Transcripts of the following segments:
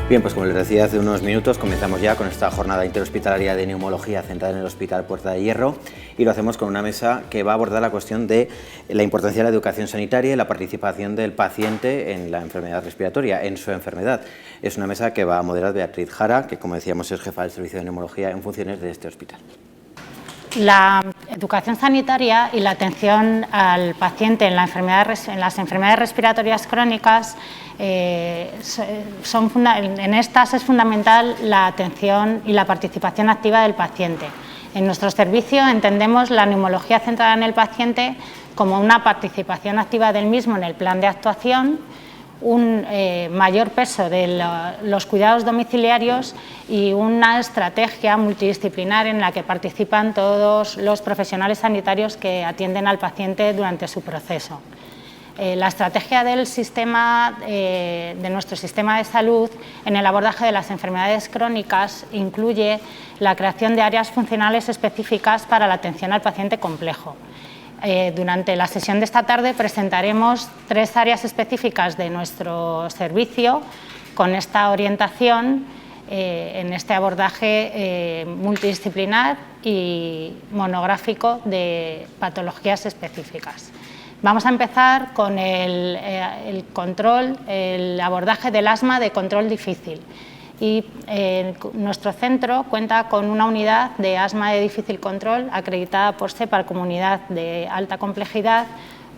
Bien, pues como les decía hace unos minutos, comenzamos ya con esta jornada interhospitalaria de neumología centrada en el Hospital Puerta de Hierro, y lo hacemos con una mesa que va a abordar la cuestión de la importancia de la educación sanitaria y la participación del paciente en la enfermedad respiratoria, en su enfermedad. Es una mesa que va a moderar Beatriz Jara, que como decíamos es jefa del servicio de neumología en funciones de este hospital. La educación sanitaria y la atención al paciente en las enfermedades respiratorias crónicas, en estas es fundamental la atención y la participación activa del paciente. En nuestro servicio entendemos la neumología centrada en el paciente como una participación activa del mismo en el plan de actuación, un mayor peso de los cuidados domiciliarios y una estrategia multidisciplinar en la que participan todos los profesionales sanitarios que atienden al paciente durante su proceso. La estrategia de nuestro sistema de salud en el abordaje de las enfermedades crónicas incluye la creación de áreas funcionales específicas para la atención al paciente complejo. Durante la sesión de esta tarde presentaremos 3 áreas específicas de nuestro servicio con esta orientación en este abordaje multidisciplinar y monográfico de patologías específicas. Vamos a empezar con el abordaje del asma de control difícil. Y nuestro centro cuenta con una unidad de asma de difícil control acreditada por SEPAR, Comunidad de Alta Complejidad,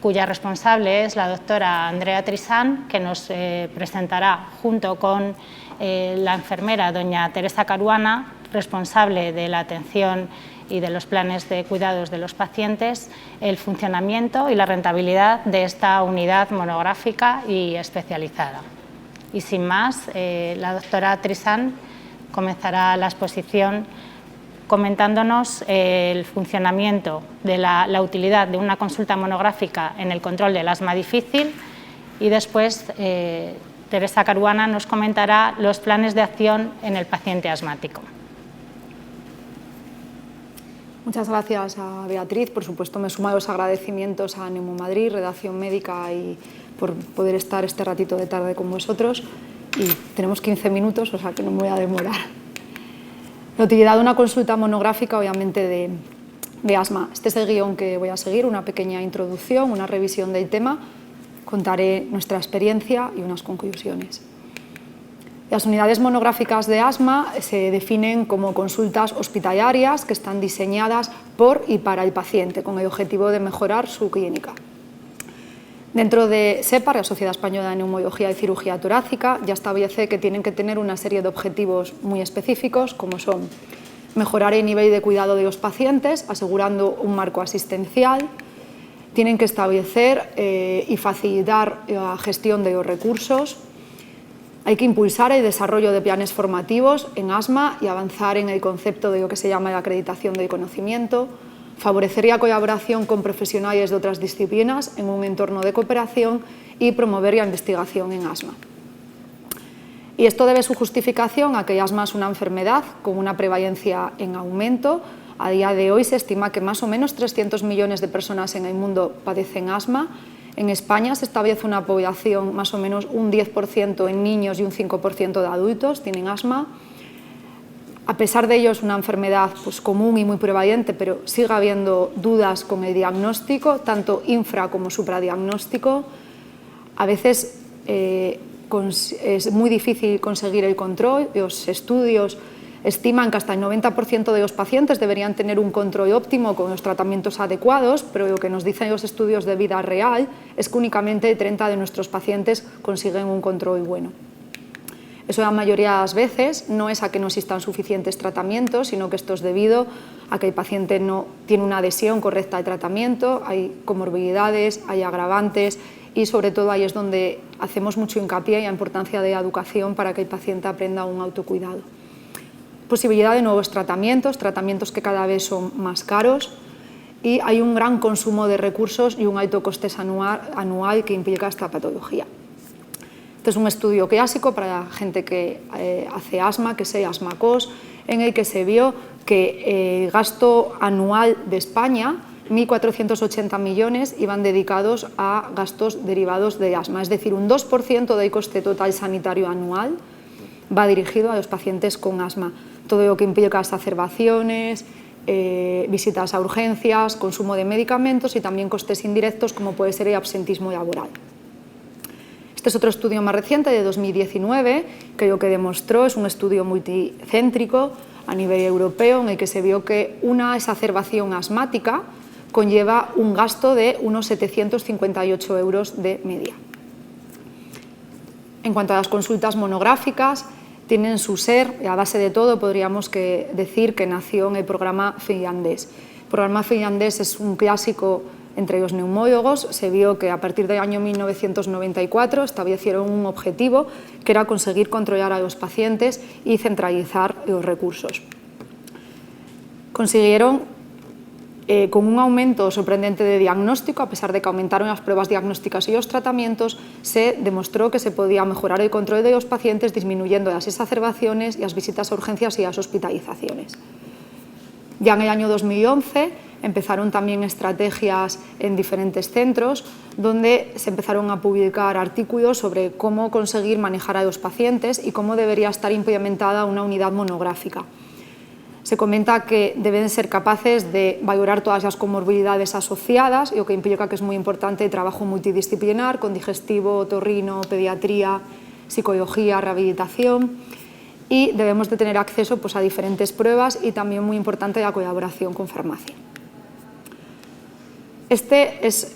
cuya responsable es la doctora Andrea Trisán, que nos presentará junto con la enfermera doña Teresa Caruana, responsable de la atención y de los planes de cuidados de los pacientes, el funcionamiento y la rentabilidad de esta unidad monográfica y especializada. Y sin más, la doctora Trisán comenzará la exposición comentándonos el funcionamiento de la utilidad de una consulta monográfica en el control del asma difícil, y después Teresa Caruana nos comentará los planes de acción en el paciente asmático. Muchas gracias a Beatriz. Por supuesto, me sumo a los agradecimientos a Neumomadrid, Redacción Médica, y por poder estar este ratito de tarde con vosotros. Y tenemos 15 minutos, o sea que no me voy a demorar. La utilidad de una consulta monográfica, obviamente, de asma. Este es el guión que voy a seguir, una pequeña introducción, una revisión del tema. Contaré nuestra experiencia y unas conclusiones. Las unidades monográficas de asma se definen como consultas hospitalarias que están diseñadas por y para el paciente con el objetivo de mejorar su clínica. Dentro de SEPAR, la Sociedad Española de Neumología y Cirugía Torácica, ya establece que tienen que tener una serie de objetivos muy específicos, como son mejorar el nivel de cuidado de los pacientes, asegurando un marco asistencial. Tienen que establecer y facilitar la gestión de los recursos. Hay que impulsar el desarrollo de planes formativos en asma y avanzar en el concepto de lo que se llama la acreditación del conocimiento, favorecer la colaboración con profesionales de otras disciplinas en un entorno de cooperación y promover la investigación en asma. Y esto debe su justificación a que el asma es una enfermedad con una prevalencia en aumento. A día de hoy se estima que más o menos 300 millones de personas en el mundo padecen asma. En España se establece una población, más o menos un 10% en niños y un 5% de adultos tienen asma. A pesar de ello es una enfermedad común y muy prevalente, pero sigue habiendo dudas con el diagnóstico, tanto infra como supradiagnóstico. A veces es muy difícil conseguir el control. Los estudios estiman que hasta el 90% de los pacientes deberían tener un control óptimo con los tratamientos adecuados, pero lo que nos dicen los estudios de vida real es que únicamente 30 de nuestros pacientes consiguen un control bueno. Eso la mayoría de las veces no es a que no existan suficientes tratamientos, sino que esto es debido a que el paciente no tiene una adhesión correcta al tratamiento, hay comorbilidades, hay agravantes, y sobre todo ahí es donde hacemos mucho hincapié en la importancia de la educación para que el paciente aprenda un autocuidado. Posibilidad de nuevos tratamientos que cada vez son más caros, y hay un gran consumo de recursos y un alto coste anual que implica esta patología. Este es un estudio clásico para la gente que hace asma, que es el ASMACOS, en el que se vio que el gasto anual de España, 1.480 millones, iban dedicados a gastos derivados de asma, es decir, un 2% del coste total sanitario anual va dirigido a los pacientes con asma. Todo lo que implica exacerbaciones, visitas a urgencias, consumo de medicamentos y también costes indirectos como puede ser el absentismo laboral. Este es otro estudio más reciente de 2019 que lo que demostró es un estudio multicéntrico a nivel europeo en el que se vio que una exacerbación asmática conlleva un gasto de unos 758 euros de media. En cuanto a las consultas monográficas, tienen su ser, a base de todo podríamos decir que nació en el programa finlandés. El programa finlandés es un clásico entre los neumólogos. Se vio que a partir del año 1994 establecieron un objetivo que era conseguir controlar a los pacientes y centralizar los recursos. Consiguieron con un aumento sorprendente de diagnóstico, a pesar de que aumentaron las pruebas diagnósticas y los tratamientos, se demostró que se podía mejorar el control de los pacientes disminuyendo las exacerbaciones y las visitas a urgencias y las hospitalizaciones. Ya en el año 2011 empezaron también estrategias en diferentes centros donde se empezaron a publicar artículos sobre cómo conseguir manejar a los pacientes y cómo debería estar implementada una unidad monográfica. Se comenta que deben ser capaces de valorar todas las comorbilidades asociadas, lo que implica que es muy importante el trabajo multidisciplinar con digestivo, otorrino, pediatría, psicología, rehabilitación, y debemos de tener acceso a diferentes pruebas y también muy importante la colaboración con farmacia. Este es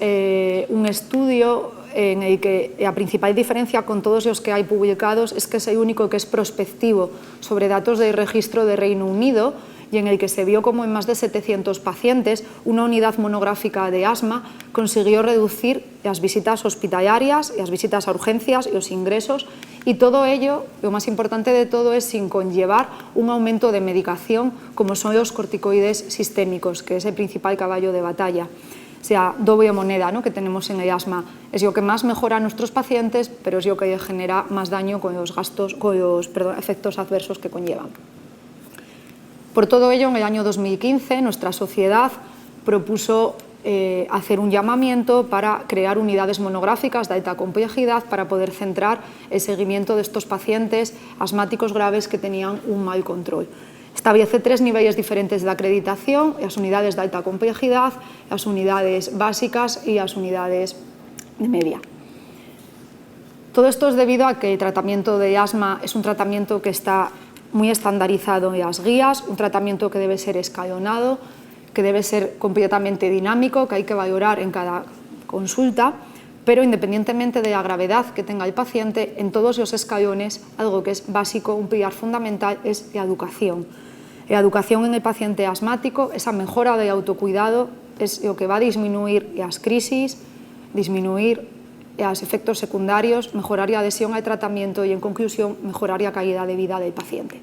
un estudio en el que la principal diferencia con todos los que hay publicados es que es el único que es prospectivo sobre datos del registro de Reino Unido y en el que se vio como en más de 700 pacientes una unidad monográfica de asma consiguió reducir las visitas hospitalarias, las visitas a urgencias y los ingresos, y todo ello, lo más importante de todo, es sin conllevar un aumento de medicación como son los corticoides sistémicos, que es el principal caballo de batalla. O sea, doble moneda, ¿no?, que tenemos en el asma. Es lo que más mejora a nuestros pacientes, pero es lo que genera más daño con los efectos adversos que conllevan. Por todo ello, en el año 2015, nuestra sociedad propuso hacer un llamamiento para crear unidades monográficas de alta complejidad para poder centrar el seguimiento de estos pacientes asmáticos graves que tenían un mal control. Establece 3 niveles diferentes de acreditación: las unidades de alta complejidad, las unidades básicas y las unidades de media. Todo esto es debido a que el tratamiento de asma es un tratamiento que está muy estandarizado en las guías, un tratamiento que debe ser escalonado, que debe ser completamente dinámico, que hay que valorar en cada consulta, pero independientemente de la gravedad que tenga el paciente, en todos los escalones, algo que es básico, un pilar fundamental, es la educación. La educación en el paciente asmático, esa mejora del autocuidado, es lo que va a disminuir las crisis, disminuir los efectos secundarios, mejorar la adhesión al tratamiento y, en conclusión, mejorar la calidad de vida del paciente.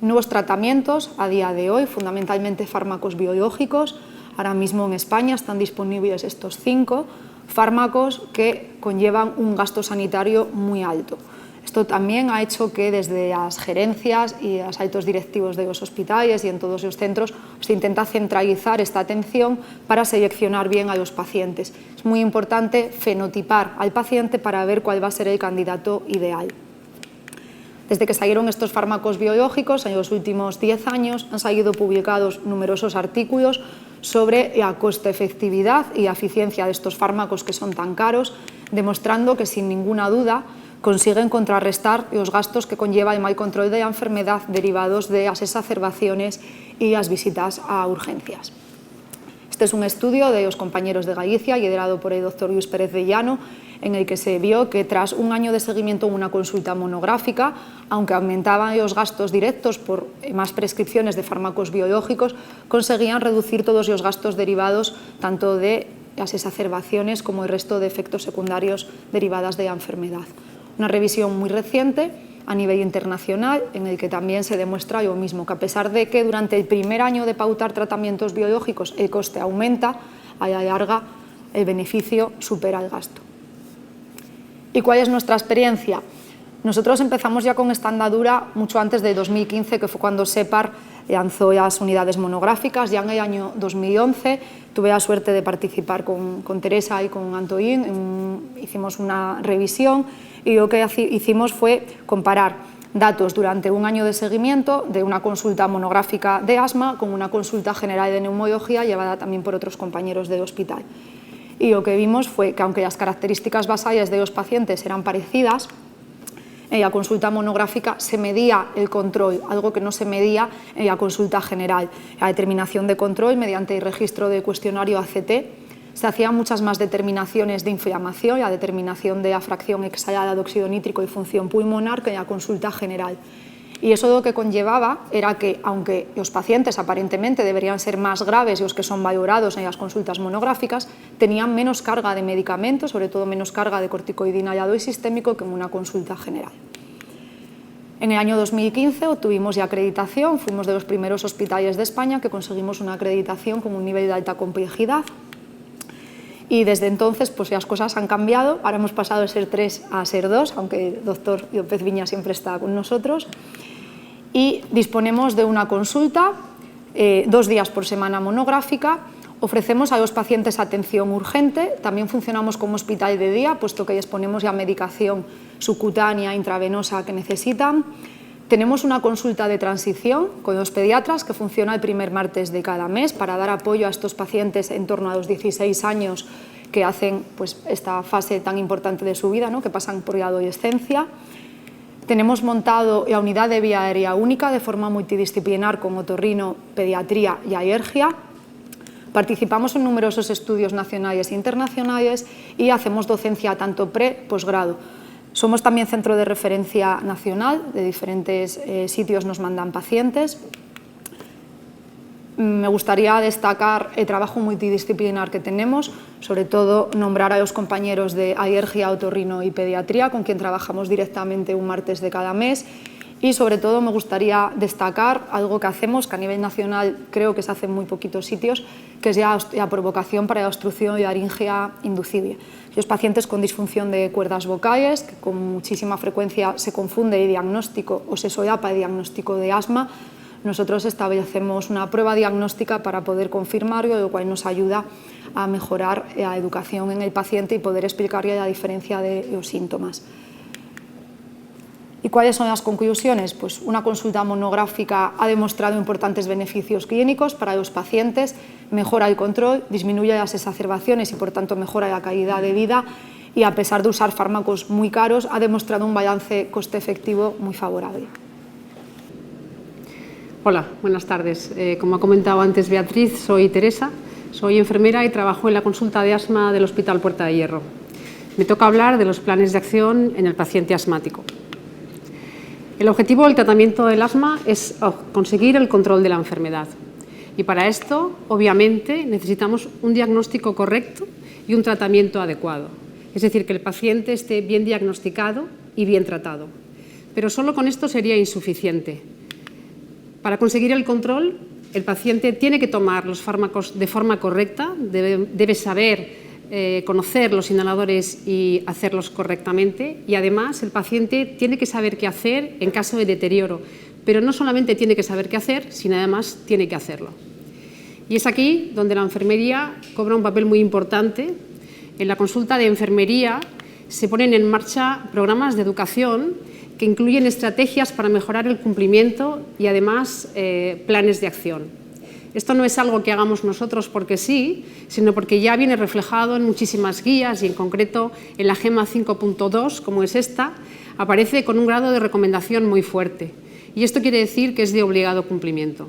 Nuevos tratamientos a día de hoy, fundamentalmente fármacos biológicos. Ahora mismo en España están disponibles estos 5 fármacos que conllevan un gasto sanitario muy alto. Esto también ha hecho que desde las gerencias y los altos directivos de los hospitales y en todos los centros se intenta centralizar esta atención para seleccionar bien a los pacientes. Es muy importante fenotipar al paciente para ver cuál va a ser el candidato ideal. Desde que salieron estos fármacos biológicos, en los últimos 10 años, han salido publicados numerosos artículos sobre la coste-efectividad y la eficiencia de estos fármacos que son tan caros, demostrando que sin ninguna duda consiguen contrarrestar los gastos que conlleva el mal control de la enfermedad derivados de las exacerbaciones y las visitas a urgencias. Este es un estudio de los compañeros de Galicia, liderado por el doctor Luis Pérez de Llano, en el que se vio que tras un año de seguimiento en una consulta monográfica, aunque aumentaban los gastos directos por más prescripciones de fármacos biológicos, conseguían reducir todos los gastos derivados tanto de las exacerbaciones como el resto de efectos secundarios derivadas de la enfermedad. Una revisión muy reciente a nivel internacional en el que también se demuestra lo mismo, que a pesar de que durante el primer año de pautar tratamientos biológicos el coste aumenta, a la larga el beneficio supera el gasto. ¿Y cuál es nuestra experiencia? Nosotros empezamos ya con esta andadura mucho antes de 2015, que fue cuando SEPAR lanzó las unidades monográficas. Ya en el año 2011 tuve la suerte de participar con Teresa y con Antoín, hicimos una revisión y lo que hicimos fue comparar datos durante un año de seguimiento de una consulta monográfica de asma con una consulta general de neumología llevada también por otros compañeros del hospital. Y lo que vimos fue que aunque las características basales de los pacientes eran parecidas, en la consulta monográfica se medía el control, algo que no se medía en la consulta general. La determinación de control mediante el registro del cuestionario ACT, se hacían muchas más determinaciones de inflamación, la determinación de la fracción exhalada de óxido nítrico y función pulmonar que en la consulta general. Y eso lo que conllevaba era que, aunque los pacientes aparentemente deberían ser más graves los que son valorados en las consultas monográficas, tenían menos carga de medicamentos, sobre todo menos carga de corticoidina y ácido sistémico que en una consulta general. En el año 2015 obtuvimos ya acreditación, fuimos de los primeros hospitales de España que conseguimos una acreditación con un nivel de alta complejidad. Y desde entonces pues las cosas han cambiado, ahora hemos pasado de ser 3 a ser 2, aunque el doctor López Viña siempre está con nosotros, y disponemos de una consulta 2 días por semana monográfica, ofrecemos a los pacientes atención urgente, también funcionamos como hospital de día, puesto que les ponemos la medicación subcutánea, intravenosa que necesitan. Tenemos una consulta de transición con los pediatras que funciona el primer martes de cada mes para dar apoyo a estos pacientes en torno a los 16 años que hacen pues, esta fase tan importante de su vida, ¿no? Que pasan por la adolescencia. Tenemos montado la unidad de vía aérea única de forma multidisciplinar con otorrino, pediatría y alergia. Participamos en numerosos estudios nacionales e internacionales y hacemos docencia tanto pre-posgrado. Somos también centro de referencia nacional, de diferentes sitios nos mandan pacientes. Me gustaría destacar el trabajo multidisciplinar que tenemos, sobre todo nombrar a los compañeros de alergia, otorrino y pediatría, con quien trabajamos directamente un martes de cada mes. Y sobre todo me gustaría destacar algo que hacemos, que a nivel nacional creo que se hace en muy poquitos sitios, que es la provocación para la obstrucción laríngea inducible. Los pacientes con disfunción de cuerdas vocales, que con muchísima frecuencia se confunde el diagnóstico o se solapa el diagnóstico de asma, nosotros establecemos una prueba diagnóstica para poder confirmarlo, lo cual nos ayuda a mejorar la educación en el paciente y poder explicarle la diferencia de los síntomas. ¿Y cuáles son las conclusiones? Pues una consulta monográfica ha demostrado importantes beneficios clínicos para los pacientes, mejora el control, disminuye las exacerbaciones y por tanto mejora la calidad de vida y a pesar de usar fármacos muy caros ha demostrado un balance coste-efectivo muy favorable. Hola, buenas tardes. Como ha comentado antes Beatriz, soy Teresa, soy enfermera y trabajo en la consulta de asma del Hospital Puerta de Hierro. Me toca hablar de los planes de acción en el paciente asmático. El objetivo del tratamiento del asma es conseguir el control de la enfermedad y para esto, obviamente, necesitamos un diagnóstico correcto y un tratamiento adecuado, es decir, que el paciente esté bien diagnosticado y bien tratado. Pero solo con esto sería insuficiente. Para conseguir el control, el paciente tiene que tomar los fármacos de forma correcta, debe saber conocer los inhaladores y hacerlos correctamente y además el paciente tiene que saber qué hacer en caso de deterioro, pero no solamente tiene que saber qué hacer, sino además tiene que hacerlo. Y es aquí donde la enfermería cobra un papel muy importante. En la consulta de enfermería se ponen en marcha programas de educación que incluyen estrategias para mejorar el cumplimiento y además planes de acción. Esto no es algo que hagamos nosotros porque sí, sino porque ya viene reflejado en muchísimas guías y en concreto en la GEMA 5.2, como es esta, aparece con un grado de recomendación muy fuerte. Y esto quiere decir que es de obligado cumplimiento.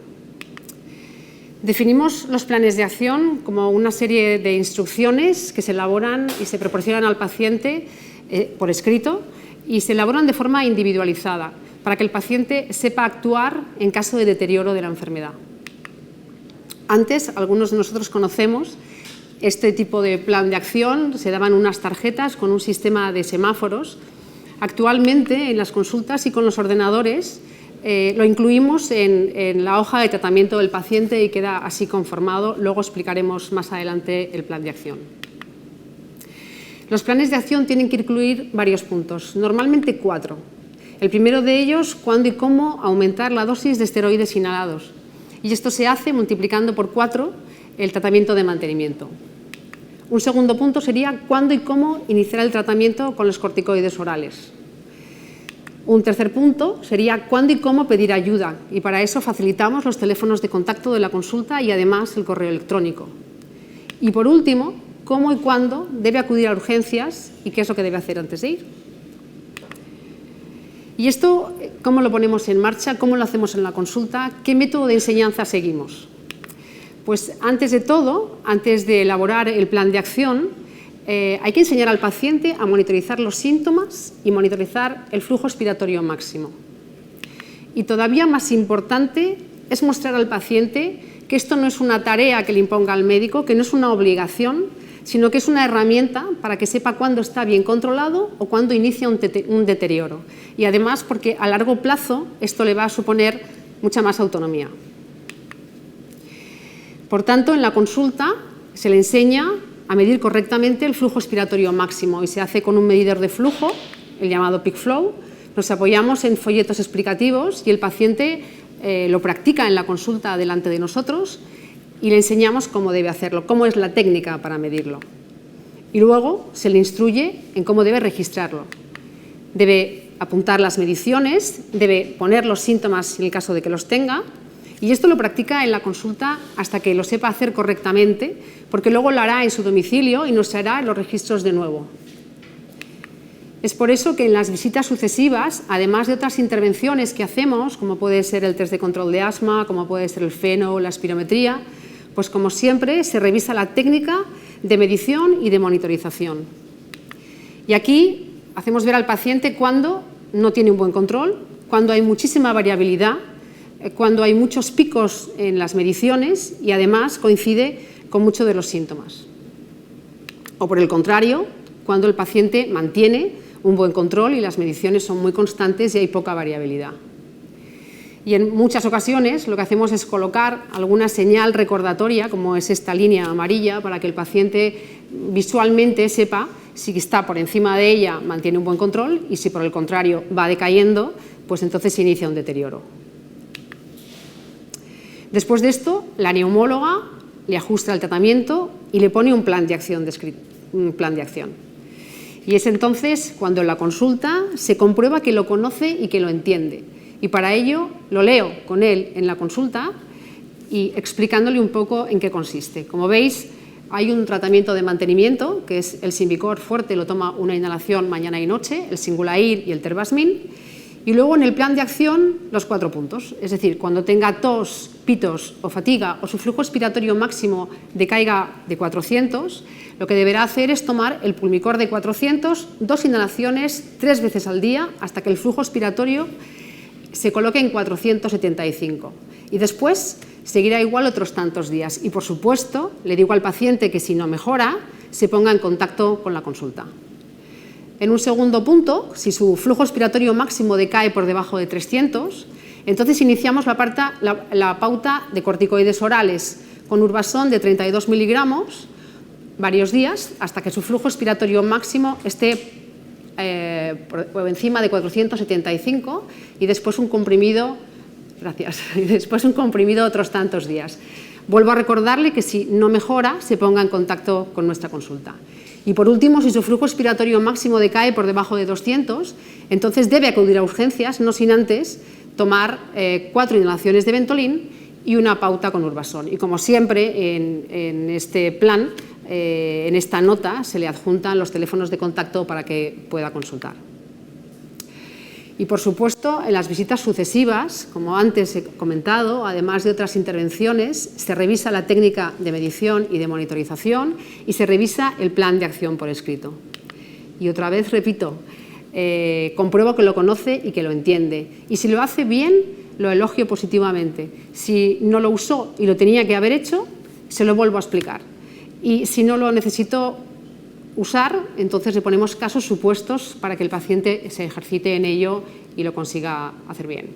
Definimos los planes de acción como una serie de instrucciones que se elaboran y se proporcionan al paciente por escrito y se elaboran de forma individualizada para que el paciente sepa actuar en caso de deterioro de la enfermedad. Antes, algunos de nosotros conocemos este tipo de plan de acción, se daban unas tarjetas con un sistema de semáforos. Actualmente, en las consultas y con los ordenadores, lo incluimos en la hoja de tratamiento del paciente y queda así conformado. Luego explicaremos más adelante el plan de acción. Los planes de acción tienen que incluir varios puntos, normalmente 4. El primero de ellos, cuándo y cómo aumentar la dosis de esteroides inhalados. y esto se hace multiplicando por 4 el tratamiento de mantenimiento. Un segundo punto sería cuándo y cómo iniciar el tratamiento con los corticoides orales. Un tercer punto sería cuándo y cómo pedir ayuda, y para eso facilitamos los teléfonos de contacto de la consulta y además el correo electrónico. Y por último, cómo y cuándo debe acudir a urgencias y qué es lo que debe hacer antes de ir. ¿Y esto cómo lo ponemos en marcha? ¿Cómo lo hacemos en la consulta? ¿Qué método de enseñanza seguimos? Pues antes de todo, antes de elaborar el plan de acción, hay que enseñar al paciente a monitorizar los síntomas y monitorizar el flujo expiratorio máximo. Y todavía más importante es mostrar al paciente que esto no es una tarea que le imponga al médico, que no es una obligación, sino que es una herramienta para que sepa cuándo está bien controlado o cuándo inicia un deterioro. Y además porque a largo plazo esto le va a suponer mucha más autonomía. Por tanto, en la consulta se le enseña a medir correctamente el flujo expiratorio máximo y se hace con un medidor de flujo, el llamado peak flow. Nos apoyamos en folletos explicativos y el paciente lo practica en la consulta delante de nosotros y le enseñamos cómo debe hacerlo, cómo es la técnica para medirlo. Y luego se le instruye en cómo debe registrarlo. Debe apuntar las mediciones, debe poner los síntomas en el caso de que los tenga, y esto lo practica en la consulta hasta que lo sepa hacer correctamente, porque luego lo hará en su domicilio y nos hará los registros de nuevo. Es por eso que en las visitas sucesivas, además de otras intervenciones que hacemos, como puede ser el test de control de asma, como puede ser el feno o la espirometría, pues como siempre se revisa la técnica de medición y de monitorización. Y aquí hacemos ver al paciente cuando no tiene un buen control, cuando hay muchísima variabilidad, cuando hay muchos picos en las mediciones y además coincide con muchos de los síntomas. O por el contrario, cuando el paciente mantiene un buen control y las mediciones son muy constantes y hay poca variabilidad. Y en muchas ocasiones lo que hacemos es colocar alguna señal recordatoria, como es esta línea amarilla, para que el paciente visualmente sepa si está por encima de ella, mantiene un buen control, y si por el contrario va decayendo, pues entonces se inicia un deterioro. Después de esto, la neumóloga le ajusta el tratamiento y le pone un plan de acción. Y es entonces cuando en la consulta se comprueba que lo conoce y que lo entiende. Y para ello lo leo con él en la consulta y explicándole un poco en qué consiste. Como veis, hay un tratamiento de mantenimiento, que es el Symbicort fuerte, lo toma una inhalación mañana y noche, el Singulair y el Terbasmin. Y luego en el plan de acción los 4 puntos, es decir, cuando tenga tos, pitos o fatiga o su flujo expiratorio máximo decaiga de 400, lo que deberá hacer es tomar el Pulmicort de 400, 2 inhalaciones 3 veces al día hasta que el flujo expiratorio se coloque en 475. Y después seguirá igual otros tantos días. Y por supuesto, le digo al paciente que si no mejora, se ponga en contacto con la consulta. En un segundo punto, si su flujo expiratorio máximo decae por debajo de 300, entonces iniciamos la pauta de corticoides orales con Urbasón de 32 miligramos varios días hasta que su flujo expiratorio máximo esté por encima de 475 y después un comprimido, otros tantos días. Vuelvo a recordarle que si no mejora, se ponga en contacto con nuestra consulta. Y por último, si su flujo expiratorio máximo decae por debajo de 200, entonces debe acudir a urgencias, no sin antes tomar 4 inhalaciones de Ventolin y una pauta con Urbasón. Y como siempre, en este plan, en esta nota, se le adjuntan los teléfonos de contacto para que pueda consultar. Y por supuesto, en las visitas sucesivas, como antes he comentado, además de otras intervenciones, se revisa la técnica de medición y de monitorización y se revisa el plan de acción por escrito. Y otra vez repito, compruebo que lo conoce y que lo entiende. Y si lo hace bien, lo elogio positivamente. Si no lo usó y lo tenía que haber hecho, se lo vuelvo a explicar. Y si no lo necesito usar, entonces le ponemos casos supuestos para que el paciente se ejercite en ello y lo consiga hacer bien.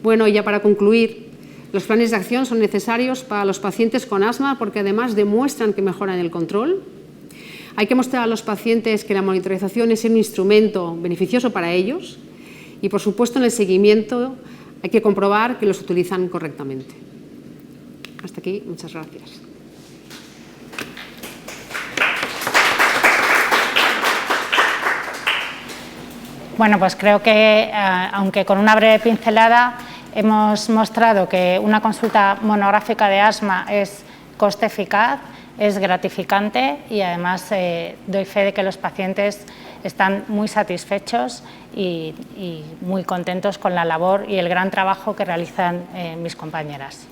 Bueno, y ya para concluir, los planes de acción son necesarios para los pacientes con asma porque además demuestran que mejoran el control. Hay que mostrar a los pacientes que la monitorización es un instrumento beneficioso para ellos y, por supuesto, en el seguimiento hay que comprobar que los utilizan correctamente. Hasta aquí, muchas gracias. Bueno, pues creo que, aunque con una breve pincelada, hemos mostrado que una consulta monográfica de asma es coste eficaz, es gratificante y además doy fe de que los pacientes están muy satisfechos y muy contentos con la labor y el gran trabajo que realizan mis compañeras.